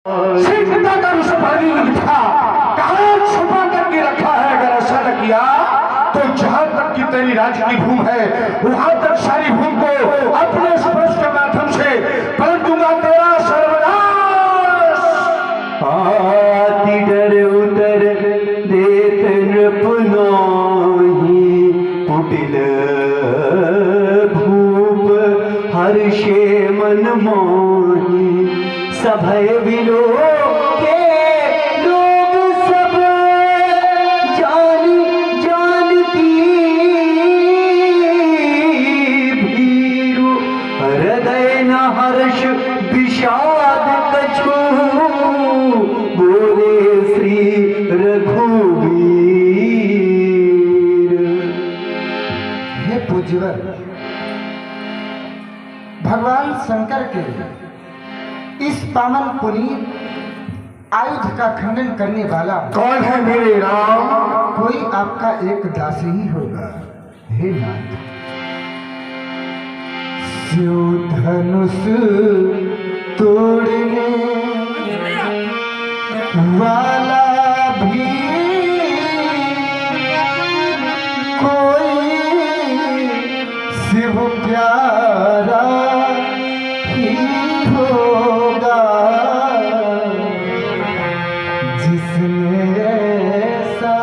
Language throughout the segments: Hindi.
सीता का उस पानी में लिखा, कहाँ छुपा करके रखा है। अगर ऐसा न किया तो जहां तक की तेरी राज्य की भूमि है वहां तक सारी भूमि को अपने स्पर्श के माध्यम से पलट दूंगा तेरा सर्वनाश। आति डर उतर देत नृपनोहि कुटिल भूप हर्षे मन मोहि सभय विलो के लोग सब जानती भीरु हृदय न हर्ष विषाद कछु बोले श्री रघुवीर। हे पूज्यवर, भगवान शंकर के इस पावन पुनीत आयुध का खंडन करने वाला कौन है मेरे राम? कोई आपका एक दास ही होगा। हे नाथ, स्यो धनुष तोड़ने वाला भी कोई शिव प्यारा ही होगा, जिसने ऐसा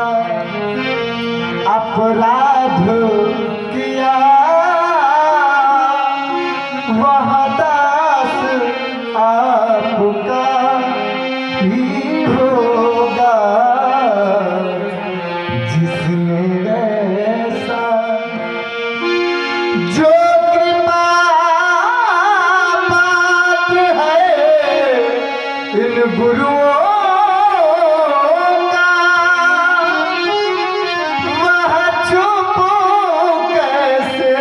अपराध किया वह दास आपका ही होगा, जिसने ऐसा जो कृपा बात है इन गुरुओं का, वह चुप कैसे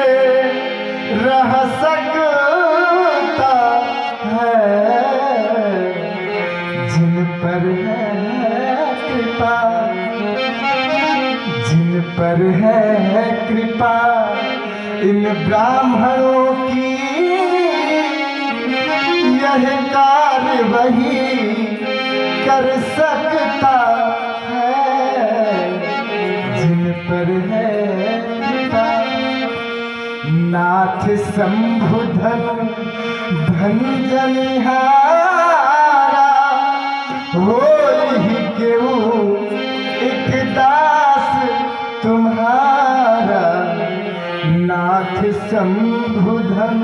रह सकता है। जिन पर है कृपा, जिन पर है कृपा इन ब्राह्मणों की, यह कार्य वही कर सकता है। जिन पर है कृपा नाथ शंभुधन धन जनिहारा, हो ही केहू एक दास तुम्हारा। नाथ शंभुधन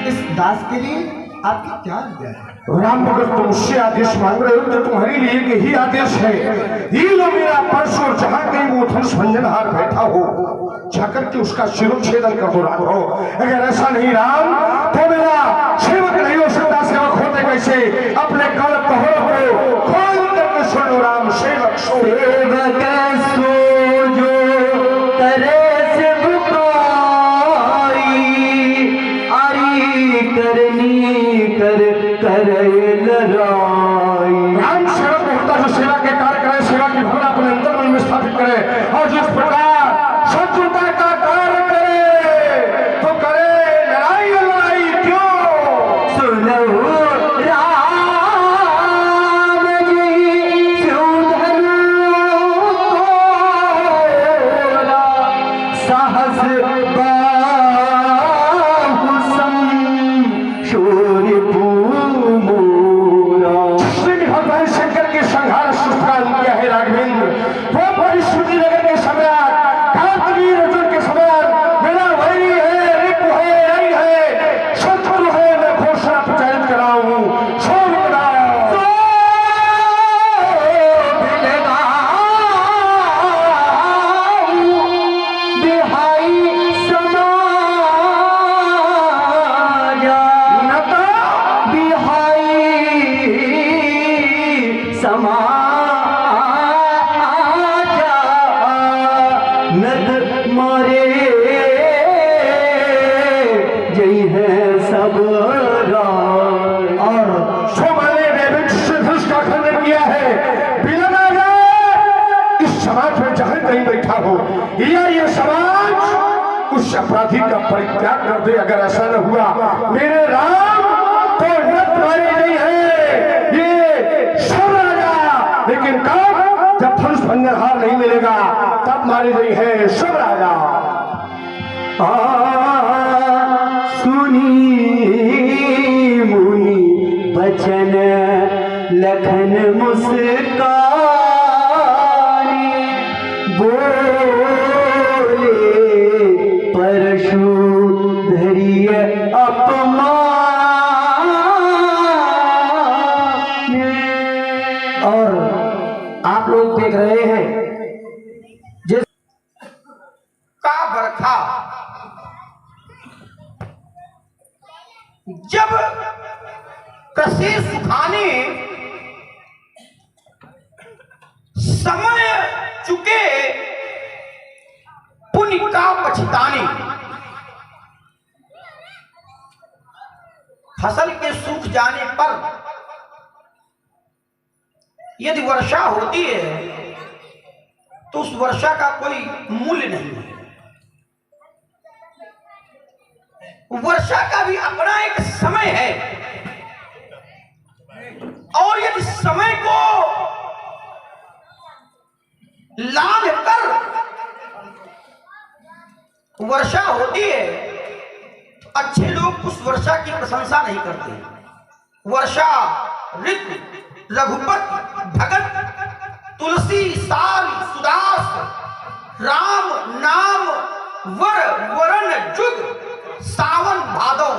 इस दास के लिए आपकी क्या आज्ञा है? राम, अगर तुम उससे आदेश मांग रहे हो तो तुम्हारे लिए यही आदेश है। ये लो मेरा पर्स, और जहां कहीं वो धनुष भंजनहार बैठा हो जाकर के उसका शिरोच्छेदन कर दो राघव। अगर ऐसा नहीं राम तो मेरा सेवक नहीं हो सकता। सेवक होते कैसे? अपने कल कहों को खोल करके सुन लो राम। सेवक सो जो करे कर लड़ाई। राम सेवक होता जो सेवा के कार्य करे, सेवा की भावना अपने अंतर मन में स्थापित करे, और जिस प्रकार शत्रुता का कार्य करे तो करे लड़ाई। लड़ाई क्यों? सुनो राम जी, स्यो धनुष हो, या ये समाज उस अपराधी का परित्याग कर दे। अगर ऐसा न हुआ मेरे राम तो न तुम्हारी नहीं है ये सब राजा, लेकिन कब जब धनुष भंजनहार नहीं मिलेगा तब मारी गई है सब राजा। सुनी मुनि बचन लखन मुस्कानी, बोले परशु धरिय अपमान। और आप लोग देख रहे हैं जिस का बरखा जब कृषि सुखाने समय चुके पुण्य का पछताने, फसल के सूख जाने पर यदि वर्षा होती है तो उस वर्षा का कोई मूल्य नहीं है। वर्षा का भी अपना एक समय है, और यदि समय को लांघ कर वर्षा होती है तो अच्छे लोग उस वर्षा की प्रशंसा नहीं करते। वर्षा ऋतु रघुपति भगत तुलसी साल सुदास राम नाम वर वरण जुग सावन भादव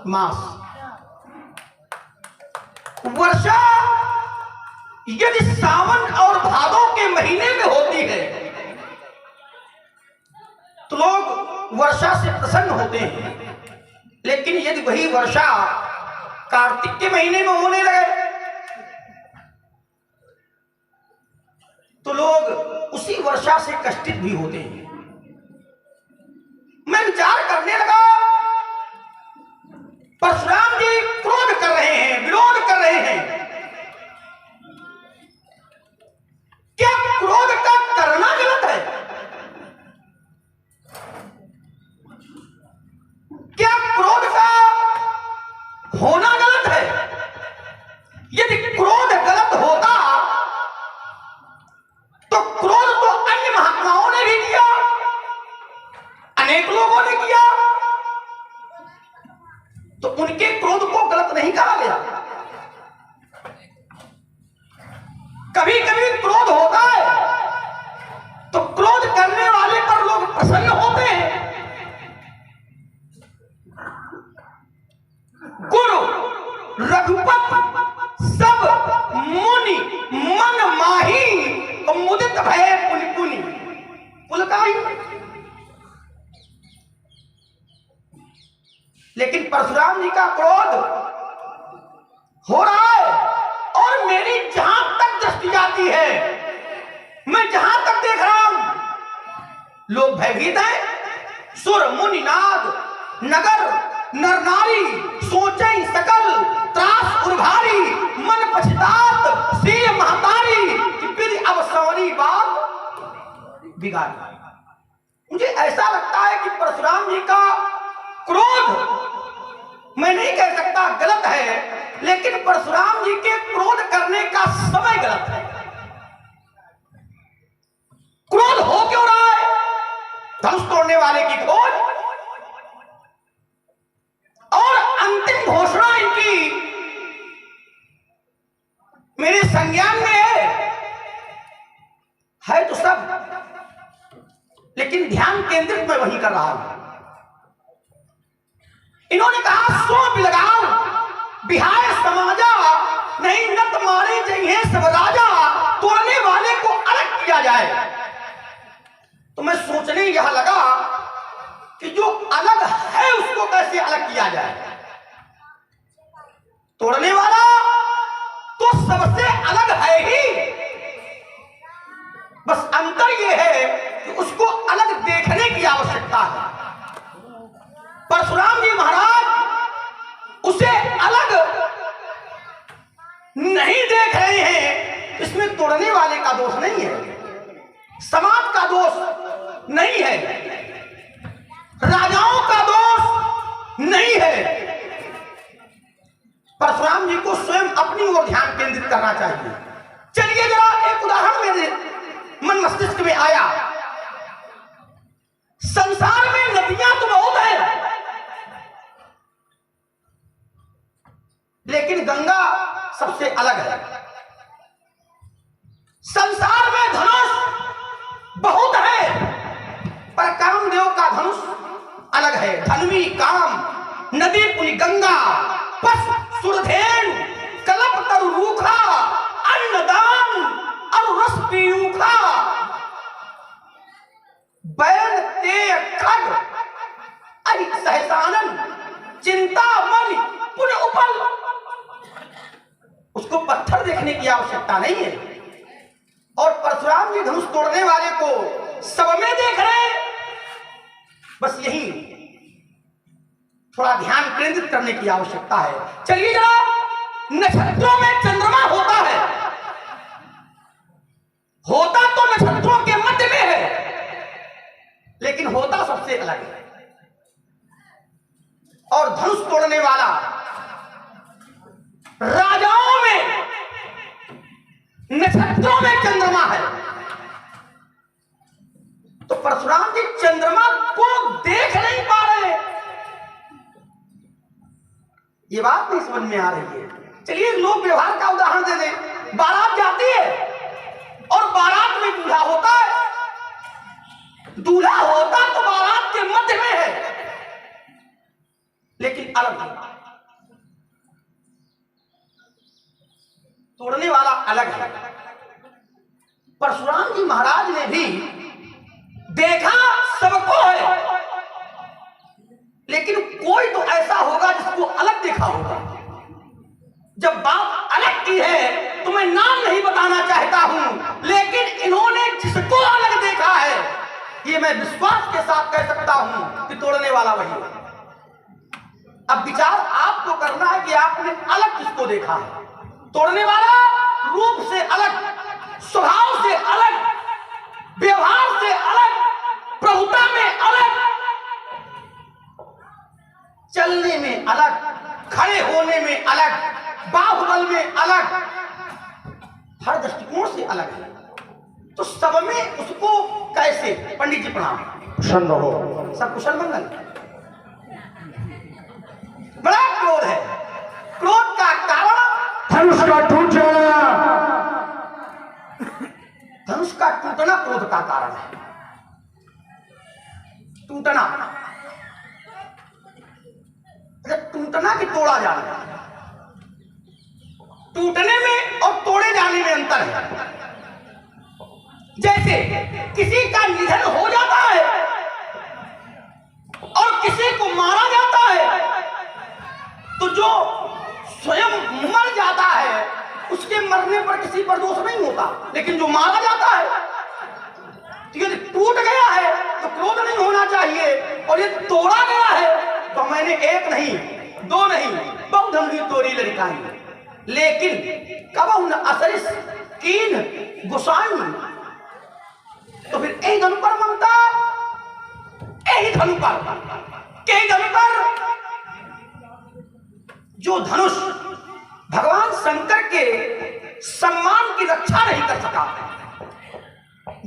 मास। वर्षा यदि सावन और भादव के महीने में होती है तो लोग वर्षा से प्रसन्न होते हैं, लेकिन यदि वही वर्षा कार्तिक के महीने में होने लगे तो लोग उसी वर्षा से कष्टित भी होते हैं। मैं विचार करने लगा, परशुराम जी क्रोध कर रहे हैं, विरोध कर रहे हैं, क्या क्रोध का करना गलत है? क्या क्रोध का होना गलत है? यदि क्रोध गलत होता तो क्रोध तो अन्य महात्माओं ने भी किया, अनेक लोगों ने किया, तो उनके क्रोध को गलत नहीं कहा गया। कभी कभी क्रोध होता है तो क्रोध करने वाले पर लोग प्रसन्न होते हैं। गुरु रघुपत सब मुनि मन माही मुदित भय पुनि पुनि पुलकाई। लेकिन परशुराम जी का क्रोध हो रहा है, और मेरी जहां तक दृष्टि जाती है, मैं जहां तक देख रहा हूं लोग भयभीत हैं। सुर मुनि नाग नगर नर नारी सोचे सकल त्रास उर्भारी, मन पछतात सिय महतारी कि विधि अब सवरी बात बिगाड़ी। मुझे ऐसा लगता है कि परशुराम जी का क्रोध मैं नहीं कह सकता गलत है, लेकिन परशुराम जी के क्रोध करने का समय गलत है। क्रोध हो क्यों रहा है? धनुष तोड़ने वाले की खोज और अंतिम घोषणा इनकी मेरे संज्ञान में है तो सब, लेकिन ध्यान केंद्रित मैं वही कर रहा हूं। इन्होंने कहा सो लगाओ बिहार समाजा नहीं नत मारे चाहिए सब राजा, तोड़ने वाले को अलग किया जाए। तो मैं सोचने यह लगा कि जो अलग है उसको कैसे अलग किया जाए। तोड़ने वाला तो सबसे अलग है ही, बस अंतर यह है कि उसको अलग देखने की आवश्यकता है। परशुराम जी महाराज उसे अलग नहीं देख रहे हैं, इसमें तोड़ने वाले का दोष नहीं है। समाज का दोष नहीं है, राजाओं का दोष नहीं है। परशुराम जी को स्वयं अपनी ओर ध्यान केंद्रित करना चाहिए। चलिए जरा एक उदाहरण मेरे मन मस्तिष्क में आया। संसार में नदियां तो बहुत है, लेकिन गंगा सबसे अलग है। संसार में धनुष बहुत है, पर कामदेव का धनुष अलग है। धन्वी काम नदी पुनि गंगा पस सुरधेन कलप तरु रूखा अन्नदान और रस पीयूखा बैन ते खग अहि सहसानन चिंता मन पुनः उपल। उसको पत्थर देखने की आवश्यकता नहीं है, और परशुराम जी धनुष तोड़ने वाले को सब में देख रहे। बस यही थोड़ा ध्यान केंद्रित करने की आवश्यकता है। चलिए जरा, नक्षत्रों में चंद्रमा होता है, होता तो नक्षत्रों के मध्य में है, लेकिन होता सबसे अलग है। और धनुष तोड़ने वाला राजाओं में, नक्षत्रों में चंद्रमा है। तो परशुराम जी चंद्रमा को देख नहीं पा रहे। ये बात नहीं समझ में आ रही है। चलिए लोक व्यवहार का उदाहरण दे दें। बारात जाती है और बारात में दूल्हा होता है। दूल्हा होता तो बारात के मध्य में है, लेकिन अलग है। तोड़ने वाला अलग है। परशुराम जी महाराज ने भी देखा सबको है, लेकिन कोई तो ऐसा होगा जिसको अलग देखा होगा। जब बात अलग की है तो मैं नाम नहीं बताना चाहता हूं, लेकिन इन्होंने जिसको अलग देखा है, ये मैं विश्वास के साथ कह सकता हूं कि तोड़ने वाला वही है। अब विचार आपको करना है कि आपने अलग किसको देखा है। तोड़ने वाला रूप से अलग, स्वभाव से अलग, व्यवहार से अलग, प्रभुता में अलग, चलने में अलग, खड़े होने में अलग, बाहुबल में अलग, हर दृष्टिकोण से अलग है। तो सब में उसको कैसे? पंडित जी प्रणाम। प्रसन्न हो। सब कुशल मंगल। बड़ा क्रोध है। क्रोध का कारण धनुष का टूट जाना। धनुष का टूटना क्रोध का कारण है। टूटना, टूटना कि तोड़ा जाना। टूटने में और तोड़े जाने में अंतर है। जैसे किसी का निधन हो जाता है और किसी को मारा जाता है, तो जो स्वयं मर जाता है उसके मरने पर किसी पर दोष नहीं होता, लेकिन जो मारा जाता है, यदि टूट गया है तो क्रोध नहीं होना चाहिए। और ये तोड़ा गया है तो मैंने एक नहीं, दो नहीं, बहुत धमकी तोड़ी लड़काई, लेकिन कब न असरिस कीन गुसाई। तो फिर यही धनु पर ममता, यही धनु पर, यही धनु पर जो धनुष भगवान शंकर के सम्मान की रक्षा नहीं कर सका,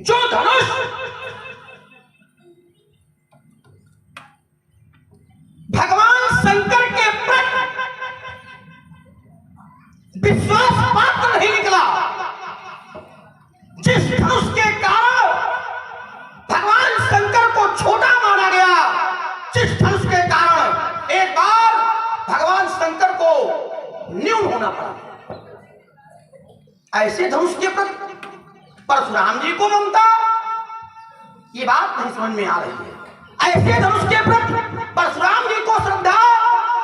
जो धनुष भगवान शंकर के प्रति विश्वास पात्र नहीं निकला, जिस धनुष के कारण भगवान शंकर को छोटा माना गया, जिस धनुष के कारण एक बार भगवान शंकर को न्यून होना पड़ा, ऐसे धनुष के प्रति परशुराम जी को ममता, ये बात नहीं समझ में आ रही है। ऐसे धनुष के प्रति परशुराम जी को श्रद्धा,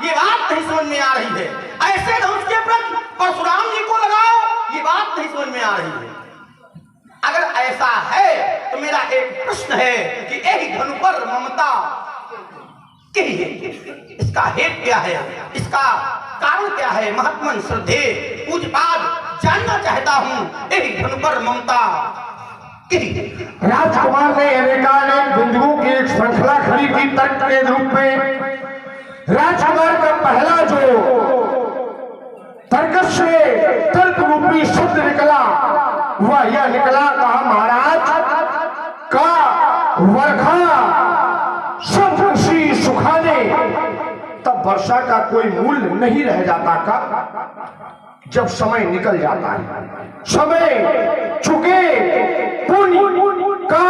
ये बात नहीं समझ में आ रही है। ऐसे धनुष के प्रति परशुराम जी को लगाओ, ये बात नहीं समझ में आ रही है। अगर ऐसा है तो मेरा एक प्रश्न है कि यही धनु पर ममता क्या है? इसका हेतु क्या है? इसका कारण क्या है? महात्मन श्रद्धे पूज्यपाद जानना चाहता हूं, यही धनु पर ममता राजकुमार ने अनेकानेक बिंदुओं की एक श्रृंखला खड़ी की तर्क के रूप में। राजकुमार का पहला जो तर्क से तर्क रूपी शब्द निकला वह यह निकला, कहा महाराज का वर्षा सब कृषि सुखाने, तब वर्षा का कोई मूल्य नहीं रह जाता का जब समय निकल जाता है। समय चुके पुण्य का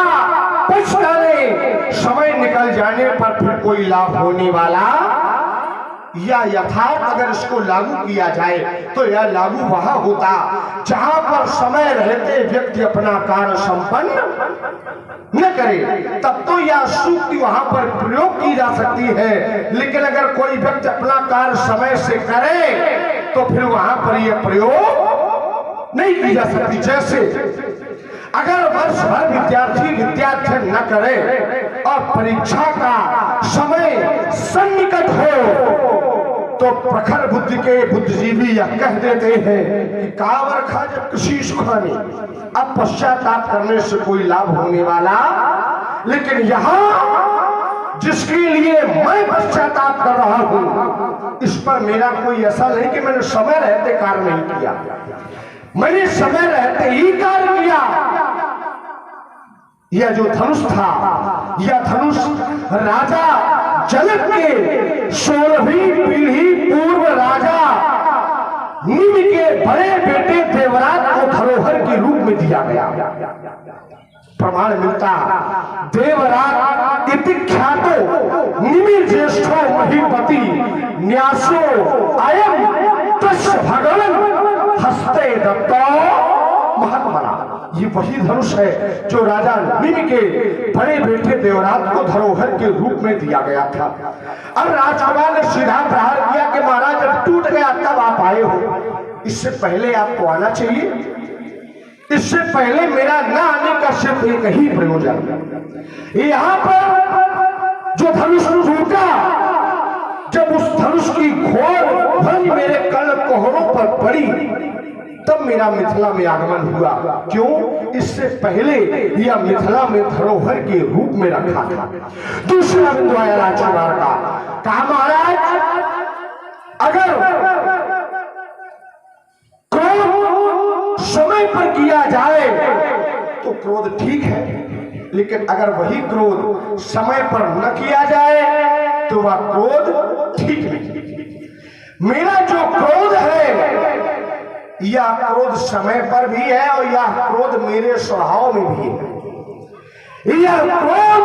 पछताने, समय निकल जाने पर फिर कोई लाभ होने वाला, या यथार्थ अगर इसको लागू किया जाए तो यह लागू वहां होता जहां पर समय रहते व्यक्ति अपना कार्य संपन्न न करे, तब तो यह सूक्ति वहां पर प्रयोग की जा सकती है। लेकिन अगर कोई व्यक्ति अपना कार्य समय से करे तो फिर वहां पर यह प्रयोग नहीं की जा सकती। जैसे अगर वर्ष भर विद्यार्थी न करे और परीक्षा का समय सन्निकट हो तो प्रखर बुद्धि के बुद्धिजीवी यह कह देते हैं कि कावर खा जब कृषि सुखाने, अब पश्चाताप करने से कोई लाभ होने वाला। लेकिन यहाँ जिसके लिए मैं पश्चाताप कर रहा हूं, इस पर मेरा कोई ऐसा नहीं कि मैंने समय रहते कार्य नहीं किया, मैंने समय रहते ही कार्य किया। यह जो धनुष था, यह धनुष राजा जनक के 16वीं पीढ़ी पूर्व राजा निम के बड़े बेटे देवराज को धरोहर के रूप में दिया गया। प्रमाण मिलता, देवराज इति ख्यातो निमि ज्येष्ठो महीपति न्यासो अयम तस्य भगवान हस्ते दत्तो महात्मना। ये वही धनुष है जो राजा निमि के बड़े बेटे देवराज को धरोहर के रूप में दिया गया था। अब राजकुमार ने सीधा प्रहार किया कि महाराज जब टूट गया तब आप आए हो, इससे पहले आपको आना चाहिए, इससे पहले मेरा न आने का सिर्फ एक ही प्रयोजन। यहाँ पर जो धनुष टूटा, जब उस धनुष की घोर ध्वनि मेरे कर्ण कोहरों पर पड़ी तब मेरा मिथिला में आगमन हुआ। क्यों? इससे पहले यह मिथिला में धरोहर के रूप में रखा था। दूसरा बिंदु आया राजकुमार का, कहा महाराज अगर क्रोध समय पर किया जाए तो क्रोध ठीक है, लेकिन अगर वही क्रोध समय पर न किया जाए तो वह क्रोध ठीक नहीं। मेरा जो क्रोध है यह क्रोध समय पर भी है और यह क्रोध मेरे स्वभाव में भी है। यह क्रोध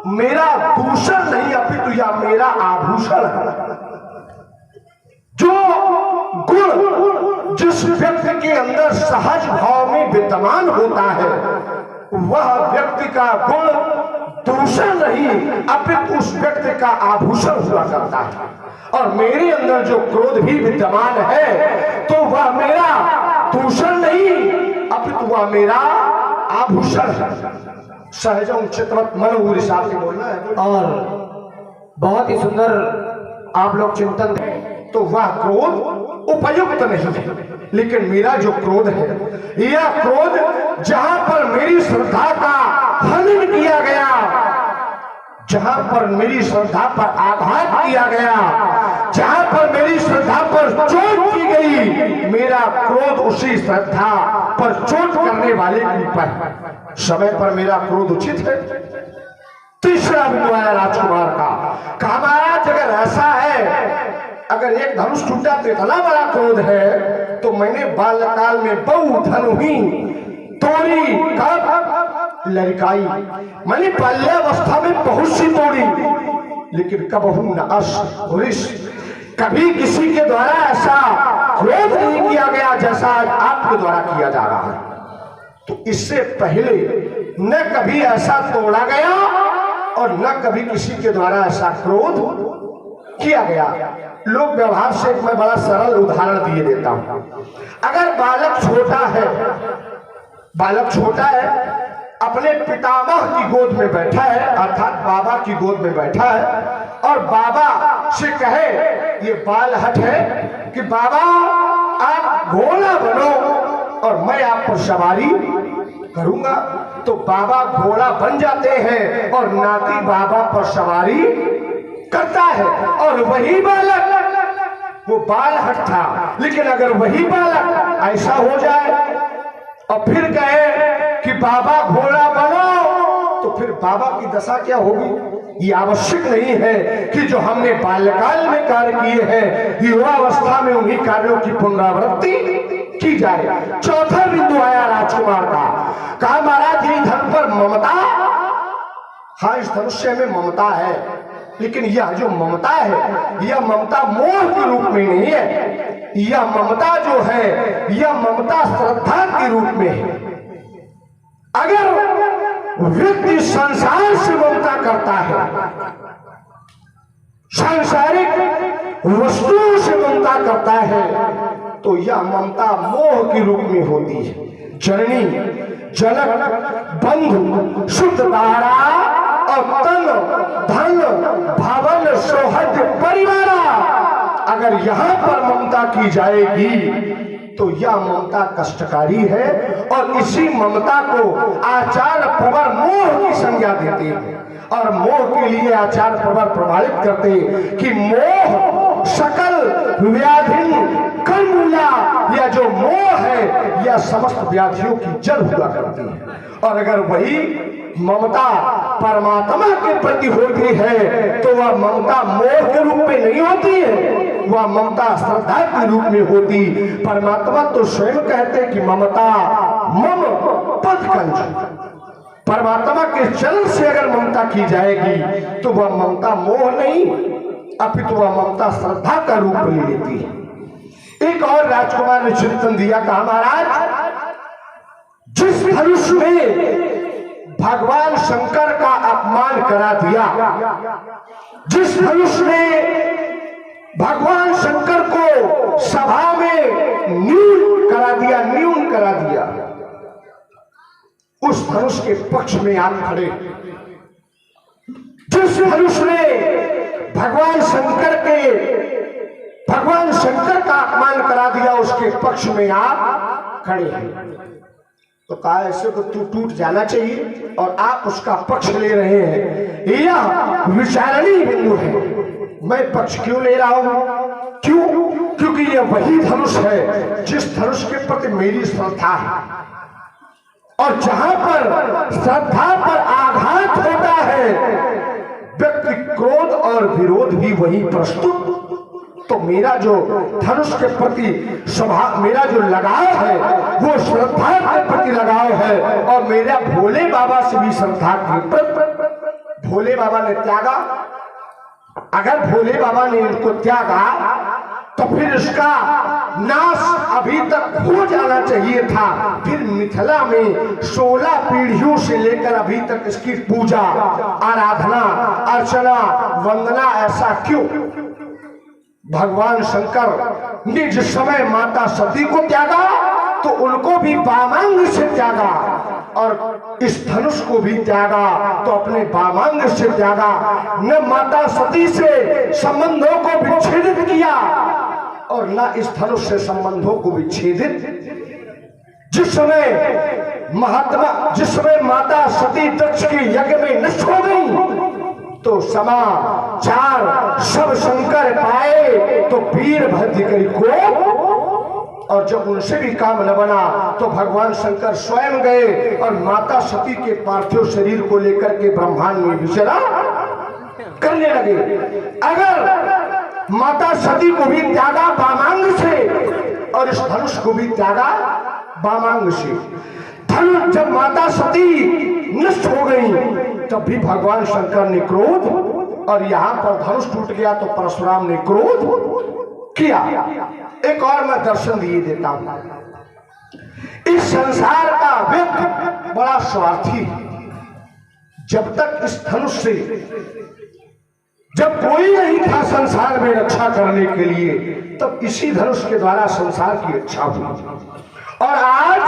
मेरा दूषण नहीं अपितु यह मेरा आभूषण है। जो गुण जिस व्यक्ति के अंदर सहज भाव में विद्यमान होता है वह व्यक्ति का गुण दूषण नहीं अपितु उस व्यक्ति का आभूषण हुआ करता है। और मेरे अंदर जो क्रोध भी विद्यमान है तो वह मेरा दूषण नहीं अपितु वह मेरा आभूषण है। सहजों चित्रवत मनोहर साहब के बोलना है। और बहुत ही सुंदर आप लोग चिंतन दें तो वह क्रोध उपयुक्त नहीं है, लेकिन मेरा जो क्रोध है यह क्रोध जहां पर मेरी श्रद्धा का हनन किया गया, जहां पर मेरी श्रद्धा पर आघात किया गया, जहां पर मेरी श्रद्धा पर चोट की गई, मेरा क्रोध उसी श्रद्धा पर चोट करने वाले के ऊपर। समय पर मेरा क्रोध उचित है। तीसरा बिंदु आया राजकुमार का, कहा महाराज अगर ऐसा है, अगर एक धनुष टूटा तो इतना बड़ा क्रोध है तो मैंने बाल्यकाल में बहु धनुही तोड़ी कब लड़काई, मैंने बाल्यावस्था में बहुत सी तोड़ी, लेकिन कबहू न अश कभी किसी के द्वारा ऐसा क्रोध नहीं किया गया जैसा आज आपके द्वारा किया जा रहा है। तो इससे पहले न कभी ऐसा तोड़ा गया और न कभी किसी के द्वारा ऐसा क्रोध किया गया। लोक व्यवहार से मैं बड़ा सरल उदाहरण दिए देता हूं। अगर बालक छोटा है अपने पितामह की गोद में बैठा है अर्थात बाबा की गोद में बैठा है और बाबा से कहे, ये बाल हट है कि बाबा आप घोड़ा बनो और मैं आप पर सवारी करूंगा तो बाबा घोड़ा बन जाते हैं और नाती बाबा पर सवारी करता है। और वही बालक, वो बालहट था, लेकिन अगर वही बालक ऐसा हो जाए और फिर कहे कि बाबा घोड़ा बनो, तो फिर बाबा की दशा क्या होगी। ये आवश्यक नहीं है कि जो हमने बाल्यकाल में कार्य किए हैं युवावस्था में उन्हीं कार्यों की पुनरावृत्ति की जाए। चौथा बिंदु आया राजकुमार का, कहा महाराज ये धन पर ममता, हाँ इस धनुष्य में ममता है, लेकिन यह जो ममता है यह ममता मोह के रूप में नहीं है, यह ममता जो है यह ममता श्रद्धा के रूप में है। अगर व्यक्ति संसार से ममता करता है, सांसारिक वस्तुओं से ममता करता है, तो यह ममता मोह के रूप में होती है। जननी, जनक, बंधु, शुद्ध धारा और तन, धन, भावन, सौहार्द, परिवार, अगर यहाँ पर ममता की जाएगी तो यह ममता कष्टकारी है। और इसी ममता को आचार प्रवर मोह की संज्ञा देते हैं और मोह के लिए आचार प्रवर प्रभावित करते कि मोह सकल व्याधि कर्मूला, यह जो मोह है यह समस्त व्याधियों की जड़ हुआ करती है। और अगर वही ममता परमात्मा के प्रति होती है तो वह ममता मोह के रूप में नहीं होती है, वह ममता श्रद्धा के रूप में होती। परमात्मा तो स्वयं कहते कि ममता मम पदकंज, परमात्मा के चरण से अगर ममता की जाएगी तो वह ममता मोह नहीं अपितु वह ममता श्रद्धा का रूप ले लेती है। एक और राजकुमार ने चिंतन दिया, कहा महाराज जिस धनुष में भगवान शंकर का अपमान करा दिया, जिस धनुष ने भगवान शंकर को सभा में न्यून करा दिया, उस धनुष के पक्ष में आप खड़े। जिस धनुष ने भगवान शंकर का अपमान करा दिया उसके पक्ष में आप खड़े हैं। तो कहा ऐसे को तू टूट जाना चाहिए और आप उसका पक्ष ले रहे हैं, यह विचारणीय बिंदु है। मैं पक्ष क्यों ले रहा हूं? क्यों? क्योंकि यह वही धनुष है जिस धनुष के प्रति मेरी श्रद्धा है, और जहां पर श्रद्धा पर आघात होता है व्यक्ति क्रोध और विरोध भी वही प्रस्तुत। तो मेरा जो धनुष के प्रति स्वभाव, मेरा जो लगाव है वो श्रद्धा के प्रति लगाव है, और मेरा भोले बाबा से भी श्रद्धा की। भोले बाबा ने त्यागा, अगर भोले बाबा ने इनको त्यागा तो फिर इसका नाश अभी तक हो जाना चाहिए था। फिर मिथिला में 16 पीढ़ियों से लेकर अभी तक इसकी पूजा, आराधना, अर्चना, वंदना ऐसा क्यों? भगवान शंकर ने जिस समय माता सती को त्यागा तो उनको भी वामांग से त्यागा, और इस धनुष को भी त्यागा तो अपने वामांग से त्यागा। न माता सती से संबंधों को विच्छेदित किया और न इस धनुष से संबंधों को विच्छेदित। जिस समय माता सती दक्ष के यज्ञ में नष्ट हो गई तो समाचार सब शंकर पाए तो वीरभद्र को, और जब उनसे भी काम न बना तो भगवान शंकर स्वयं गए और माता सती के पार्थिव शरीर को लेकर के ब्रह्मांड में विचरण करने लगे। अगर माता सती को भी त्यागा वामांग से और इस धनुष को भी त्यागा वामांग से, धनुष जब माता सती नष्ट हो गई तब भी भगवान शंकर ने क्रोध, और यहां पर धनुष टूट गया तो परशुराम ने क्रोध किया। एक और मैं दर्शन दिए देता हूं, इस संसार का व्यक्ति बड़ा स्वार्थी। जब तक इस धनुष से, जब कोई नहीं था संसार में रक्षा करने के लिए, तब इसी धनुष के द्वारा संसार की रक्षा हुई। और आज